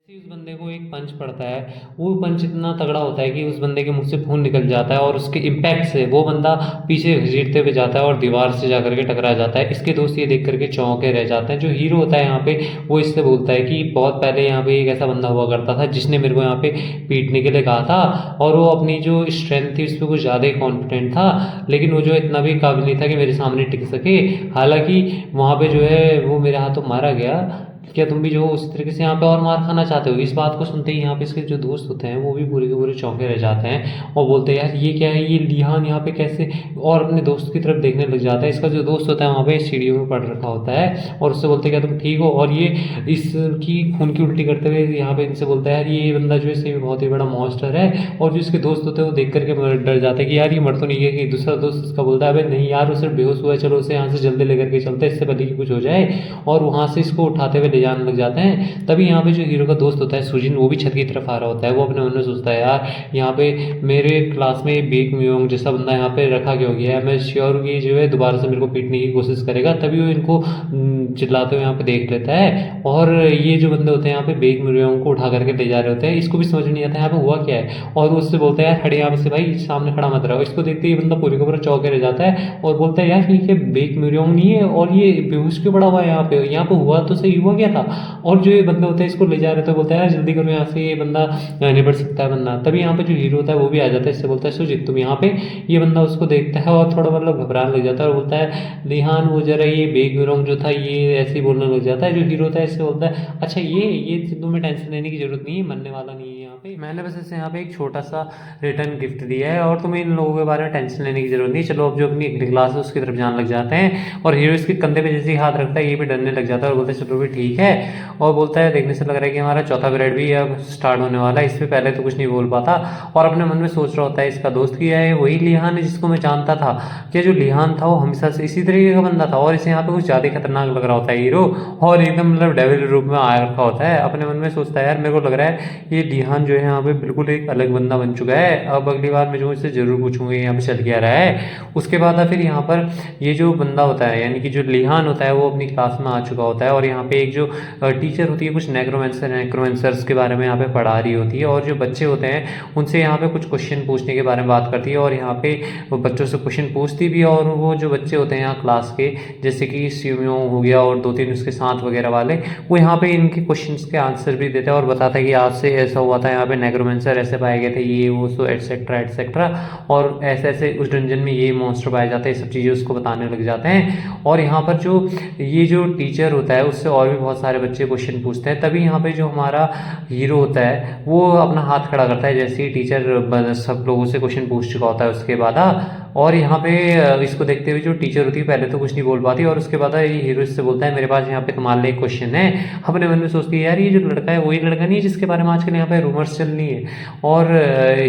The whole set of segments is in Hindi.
उस बंदे को एक पंच पड़ता है, वो पंच इतना तगड़ा होता है कि उस बंदे के मुंह से खून निकल जाता है और उसके इम्पैक्ट से वो बंदा पीछे घसीटते हुए जाता है और दीवार से जाकर के टकरा जाता है। इसके दोस्त ये देख करके चौंके रह जाते हैं। जो हीरो होता है यहाँ पे वो इससे बोलता है कि बहुत पहले यहाँ पे एक ऐसा बंदा हुआ करता था जिसने मेरे को यहाँ पे पीटने के लिए कहा था, और वो अपनी जो स्ट्रेंथ थी उस पर कुछ ज़्यादा ही कॉन्फिडेंट था, लेकिन वो जो इतना भी काबिल नहीं था कि मेरे सामने टिक सके। हालांकि वहाँ पे जो है वो मेरे हाथों मारा गया। क्या तुम भी जो उस तरीके से यहाँ पे और मार खाना चाहते हो? इस बात को सुनते ही यहाँ पे इसके जो दोस्त होते हैं वो भी पूरे के पूरे चौंके रह जाते हैं और बोलते हैं यार ये क्या है, ये लिहान यहाँ पे कैसे, और अपने दोस्त की तरफ देखने लग जाता है। इसका जो दोस्त होता है वहाँ पे सीढ़ियों में पड़ रखा होता है और उससे बोलते हैं क्या तुम ठीक हो, और ये इसकी खून की उल्टी करते हुए यहाँ पे इनसे बोलता है यार ये बंदा जो है सही में बहुत ही बड़ा मॉन्स्टर है। और जो इसके दोस्त होते हैं वो देख करके डर जाता है कि यार ये मर तो नहीं है। कि दूसरा दोस्त उसका बोलता है अबे नहीं यार वो सिर्फ बेहोश हुआ है, चलो उसे यहाँ से जल्दी लेकर के चलते हैं इससे पहले कि कुछ हो जाए। और वहाँ से इसको उठाते हुए ले जाने लग जाते हैं। तभी यहाँ पे जो हीरो का दोस्त होता है सुजिन, वो भी छत की तरफ आ रहा होता है। वो अपने मन में सोचता है यार यहाँ पे मेरे क्लास में बेक म्योंग जैसा बंदा यहाँ पे रखा क्यों गया है, मैं श्योर हूँ कि जो है दोबारा से मेरे को पीटने की कोशिश करेगा। तभी वो इनको चिल्लाते हुए यहाँ पे देख लेता है। और ये जो बंदे होते हैं यहाँ पे बेक म्योंग को उठा करके ले जा रहे होते हैं। इसको भी समझ नहीं आता यहाँ पे हुआ क्या है, और वो उससे बोलता है यार खड़े यहाँ से भाई, सामने खड़ा मत रहो। इसको देखते ही बंदा पूरी का पूरा चौंके रह जाता है और बोलता है यार ये बेक म्योंग नहीं है, और ये बेहोश क्यों पड़ा हुआ है यहाँ पे हुआ तो सही हुआ क्या था। और जो ये बंदे होते हैं इसको ले जा रहे थे, बोलता है यार जल्दी करो यहाँ से, ये बंदा निपट सकता है बंदा। तभी यहाँ पे जो हीरो होता है वो भी आ जाता है। इससे बोलता है सुजीत तुम यहाँ पे। ये बंदा उसको देखता है और थोड़ा मतलब घबराने लग जाता है और बोलता है लिहान वो जरा ये बेग म्योंग जो था ये ऐसे ही बोलने लग जाता है। जो हीरो होता है इससे बोलता है अच्छा ये तुम्हें टेंशन लेने की जरूरत नहीं है, मरने वाला नहीं है यहाँ पे, मैंने बस इसे यहाँ पे एक छोटा सा रिटर्न गिफ्ट दिया है और तुम्हें इन लोगों के बारे में टेंशन लेने की जरूरत नहीं। चलो अब जो अपनी अगली क्लास है उसकी तरफ जाने लग जाते हैं। और हीरो इसके कंधे पे जैसे ही हाथ रखता है ये भी डरने लग जाता है और बोलता है चलो भी ठीक है। और बोलता है देखने से लग रहा है कि हमारा चौथा पीरियड भी अब स्टार्ट होने वाला है, इससे पहले तो कुछ नहीं बोल पाता। और अपने मन में सोच रहा होता है इसका दोस्त किया है वही लिहान है जिसको मैं जानता था। क्या जो लिहान था वो हमेशा से इसी तरीके का बंदा था, और इसे यहाँ पे कुछ ज़्यादा खतरनाक लग रहा होता है हीरो, और एकदम मतलब डेविल रूप में आ रखा होता है। अपने मन में सोचता है यार मेरे को लग रहा है ये लिहान जो है यहाँ पे बिल्कुल एक अलग बंदा बन चुका है। अब अगली बार मैं जो इससे जरूर पूछूंगा यहाँ पे चल के आ रहा है। उसके बाद फिर यहाँ पर ये जो बंदा होता है यानी कि जो लिहान होता है वो अपनी क्लास में आ चुका होता है, और यहाँ पे एक जो टीचर होती है कुछ नेक्रोमेंसर्स के बारे में यहाँ पे पढ़ा रही होती है, और जो बच्चे होते हैं उनसे यहाँ पे कुछ क्वेश्चन पूछने के बारे में बात करती है। और यहाँ पे वो बच्चों से क्वेश्चन पूछती भी है, और वो जो बच्चे होते हैं यहाँ क्लास के जैसे कि स्यूमियो हो गया और दो तीन उसके साथ वगैरह वाले, वो यहाँ पे इनके क्वेश्चंस के आंसर भी देते हैं और बताता है कि आज से ऐसा हुआ था, यहाँ पे नेक्रोमेंसर ऐसे पाए गए थे, ये वो सो एटसेट्रा एटसेट्रा, और ऐसे ऐसे उस डंजन में ये मॉन्स्टर पाए जाते हैं, सब चीज़ें उसको बताने लग जाते हैं। और यहाँ पर जो ये जो टीचर होता है उससे और भी बहुत सारे बच्चे क्वेश्चन पूछते हैं। तभी यहाँ पे जो हमारा हीरो होता है वो अपना हाथ खड़ा करता है जैसे ही टीचर सब लोगों से क्वेश्चन पूछ चुका होता है उसके बाद। और यहाँ पे इसको देखते हुए जो टीचर होती है पहले तो कुछ नहीं बोल पाती, और उसके बाद ये हीरो इससे बोलता है मेरे पास यहाँ पे तुम्हारे लिए एक क्वेश्चन है। अपने मन में सोचती है यार ये जो लड़का है वही लड़का नहीं है जिसके बारे में आजकल यहाँ पे रूमर्स चल रही है। और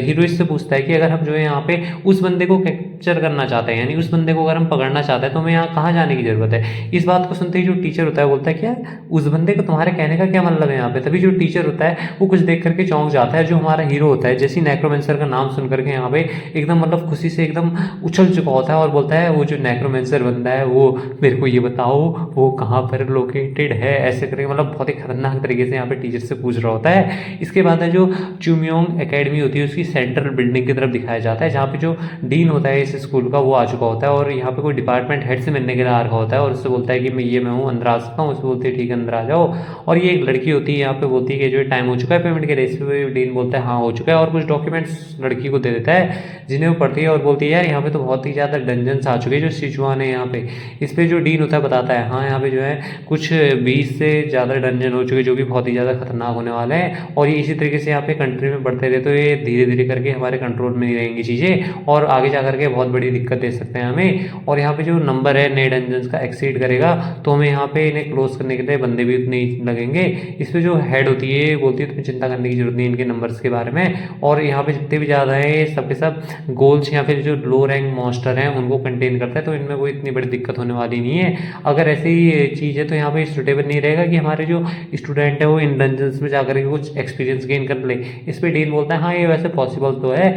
हीरो इससे पूछता है कि अगर हम जो है यहाँ पे उस बंदे को कैप्चर करना चाहते हैं यानी उस बंदे को अगर हम पकड़ना चाहते हैं तो हमें यहाँ कहाँ जाने की जरूरत है। इस बात को सुनते ही जो टीचर होता है बोलता है क्या उस बंदे को, तुम्हारे कहने का क्या मतलब है यहाँ पे। तभी जो टीचर होता है वो कुछ देख करके चौंक जाता है। जो हमारा हीरो होता है जैसे नेक्रोमेंसर का नाम सुन करके यहाँ पे एकदम मतलब खुशी से एकदम उछल चुका होता है और बोलता है वो जो नेक्रोमेंसर बंदा है वो मेरे को ये बताओ वो कहाँ पर लोकेटेड है, ऐसे करके मतलब बहुत ही खतरनाक तरीके से यहाँ पे टीचर से पूछ रहा होता है। इसके बाद है जो च्यूमियोंग एकेडमी होती है उसकी सेंट्रल बिल्डिंग की तरफ दिखाया जाता है जहाँ पे जो डीन होता है इस स्कूल का वो आ चुका होता है, और यहाँ पे कोई डिपार्टमेंट हेड से मिलने के लिए आ रखा होता है और उससे बोलता है कि मैं हूँ, अंदर आ सकता हूँ। उससे बोलते हैं ठीक है अंदर आ जाओ। और ये एक लड़की होती है यहाँ पे बोलती है कि जो टाइम हो चुका है पेमेंट के लिए। इस पर डीन बोलता है हाँ हो चुका है, और कुछ डॉक्यूमेंट्स लड़की को दे देता है जिन्हें वो पढ़ती है और बोलती है यार यहाँ पे तो बहुत ही ज़्यादा डंजन्स आ चुके हैं जो सिचुआन है यहाँ पे। इस पर जो डीन होता है बताता है हाँ यहाँ पे जो है कुछ 20 से ज़्यादा डंजन हो चुके जो कि बहुत ही ज़्यादा खतरनाक होने वाले हैं, और ये इसी तरीके से यहाँ पे कंट्री में बढ़ते रहे तो ये धीरे धीरे करके हमारे कंट्रोल में ही रहेंगी चीज़ें, और आगे जा करके बहुत बड़ी दिक्कत दे सकते हैं हमें। और यहाँ पे जो नंबर है नए डंजन्स का एक्सीड करेगा तो हमें यहाँ पे इन्हें क्लोज करने के लिए बंदे भी उतने ही लगेंगे। इस पर जो हेड होती है बोलती है तुम्हें चिंता करने की जरूरत नहीं इनके नंबर्स के बारे में, और यहाँ पे जितने भी ज़्यादा है सब के सब गोल्स या फिर जो लो रैंक मॉन्स्टर हैं उनको कंटेन करता है, तो इनमें कोई इतनी बड़ी दिक्कत होने वाली नहीं है। अगर ऐसी चीज़ है तो यहाँ पे सुटेबल नहीं रहेगा कि हमारे जो स्टूडेंट है वो इन डंजन्स में जाकर के कुछ एक्सपीरियंस गेन कर ले। इस पर डीन बोलता है हाँ ये वैसे पॉसिबल तो है,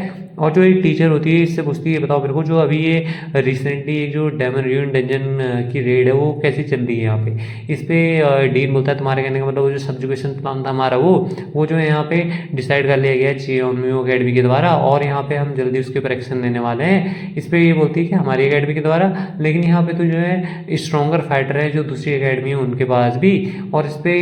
और जो एक टीचर होती है इससे पूछती है, बताओ मेरे को जो अभी ये रिसेंटली एक जो डेमन र्यून डंजन की रेड है वो कैसी चल रही है यहाँ पे। इस पे डीन बोलता है तुम्हारे कहने का मतलब वो जो सब्जुकेशन प्लान था हमारा वो जो है यहाँ पे डिसाइड कर लिया गया है चियोन्यू अकेडमी के द्वारा, और यहाँ पे हम जल्दी उसके ऊपर एक्शन लेने वाले हैं। इस पे ये बोलती है कि हमारी अकेडमी के द्वारा, लेकिन यहाँ पे तो जो है स्ट्रॉन्गर फाइटर है जो दूसरी अकेडमी है उनके पास भी। और इस पे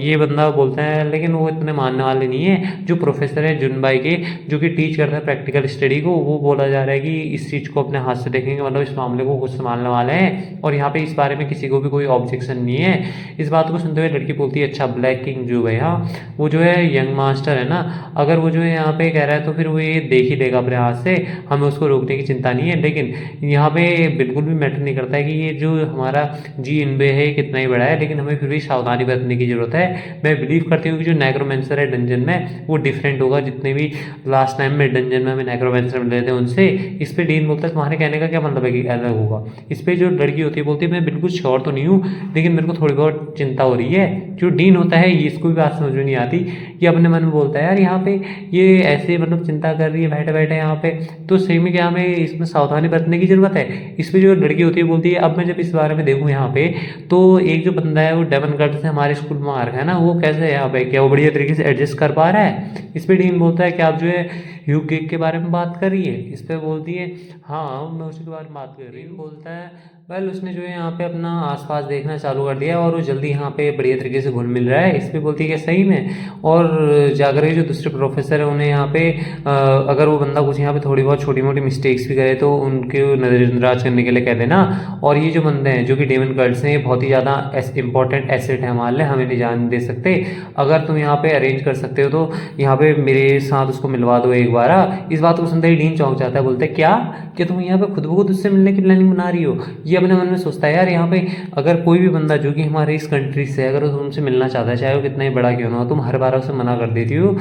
ये बंदा बोलता है लेकिन वो इतने मानने वाले नहीं है। जो प्रोफेसर है जुनबाई के, जो कि टीच करता है प्रैक्टिकल स्टडी को, वो बोला जा रहा है कि इस चीज़ को अपने हाथ से देखेंगे, मतलब इस मामले को खुद संभालने वाले हैं, और यहाँ पे इस बारे में किसी को भी कोई ऑब्जेक्शन नहीं है। इस बात को सुनते हुए लड़की बोलती है अच्छा ब्लैक किंग जो है यहाँ वो जो है यंग मास्टर है ना, अगर वो जो है यहाँ पे कह रहा है तो फिर वो ये देख ही देगा अपने हाथ से, हमें उसको रोकने की चिंता नहीं है। लेकिन यहाँ पे बिल्कुल भी मैटर नहीं करता है कि ये जो हमारा जी इनबे है कितना ही बड़ा है, लेकिन हमें फिर भी सावधानी बरतने की जरूरत है। मैं बिलीव करती हूँ कि जो नेक्रोमेंसर है डंजन में वो डिफरेंट होगा, जितने भी लास्ट टाइम में डंजन में हमें नेक्रोमेंसर मिले थे उनसे। इस पे डीन बोलता है तुम्हारे कहने का क्या मतलब है कि अलग होगा। इस पे जो लड़की होती है बोलती है मैं बिल्कुल श्योर तो नहीं हूँ, लेकिन मेरे को थोड़ी बहुत चिंता हो रही है। जो डीन होता है ये इसको भी बात समझ में नहीं आती, ये अपने मन में बोलता है यार यहाँ पे ये ऐसे मतलब चिंता कर रही है बैठे बैठे यहाँ पे, तो सही में क्या हमें इसमें सावधानी बरतने की जरूरत है। इस पे जो लड़की होती है बोलती है अब मैं जब इस बारे में देखूँ यहाँ पे, तो एक जो बंदा है वो डेवनगढ़ से हमारे स्कूल में आ रखा है ना, वो कैसे है यहाँ पे, क्या वो बढ़िया तरीके से एडजस्ट कर पा रहा है। इस पे डीन बोलता है कि आप जो है ह्यू गिग के बारे में बात कर रही है। इस पे बोलती है हाँ मैं उसी के बारे में बात कर रही हूँ। बोलता है वेल उसने जो है यहाँ पे अपना आसपास देखना चालू कर दिया और वो जल्दी यहाँ पे बढ़िया तरीके से घुल मिल रहा है। इस पे बोलती है कि सही में, और जाकर के जो दूसरे प्रोफेसर है उन्हें यहाँ पे अगर वो बंदा कुछ यहाँ पे थोड़ी बहुत छोटी मोटी मिस्टेक्स भी करे तो उनके नज़रअंदाज करने के लिए कह देना। और ये जो बंदे हैं जो कि डेमन कर्ट्स हैं ये बहुत ही ज़्यादा इंपॉर्टेंट एसेट है हमारे लिए, हमें नहीं जाने दे सकते। अगर तुम यहाँ पे अरेंज कर सकते हो तो यहाँ पे मेरे साथ उसको मिलवा दो एक बार। इस बात को सुनते ही डीन चौंक जाता है, बोलते हैं क्या तुम यहाँ पे खुद ब खुद उससे मिलने की प्लानिंग बना रही हो। ये अपने मन में सोचता है यार यहाँ पे अगर कोई भी बंदा जो कि हमारे इस कंट्री से अगर वो तुमसे मिलना चाहता है, चाहे वो कितना ही बड़ा क्यों ना हो, तुम हर बार उसे मना कर देती हो,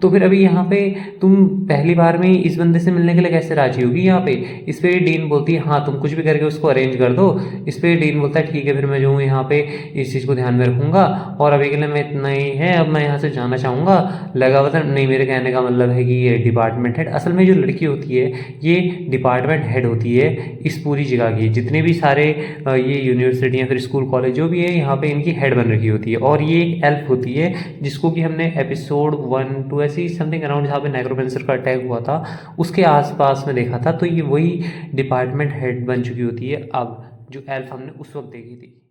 तो फिर अभी यहाँ पे तुम पहली बार में इस बंदे से मिलने के लिए कैसे राजी होगी यहाँ पे। इस पे डीन बोलती है हाँ तुम कुछ भी करके उसको अरेंज कर दो। इस पे डीन बोलता है ठीक है फिर मैं जो हूँ यहाँ पे इस चीज़ को ध्यान में रखूँगा, और अभी के लिए मैं इतना ही है, अब मैं यहाँ से जाना चाहूँगा। लगा पता नहीं, मेरे कहने का मतलब है कि ये डिपार्टमेंट हेड, असल में जो लड़की होती है ये डिपार्टमेंट हेड होती है इस पूरी जगह की। जितने भी सारे ये यूनिवर्सिटी या फिर स्कूल कॉलेज जो भी है यहाँ पे इनकी हेड बन रखी होती है। और ये एक एल्फ होती है जिसको कि हमने एपिसोड 1 2 ऐसी समथिंग अराउंड जहाँ पे नेक्रोमेंसर का अटैक हुआ था उसके आसपास में देखा था, तो ये वही डिपार्टमेंट हेड बन चुकी होती है अब, जो एल्फ हमने उस वक्त देखी थी।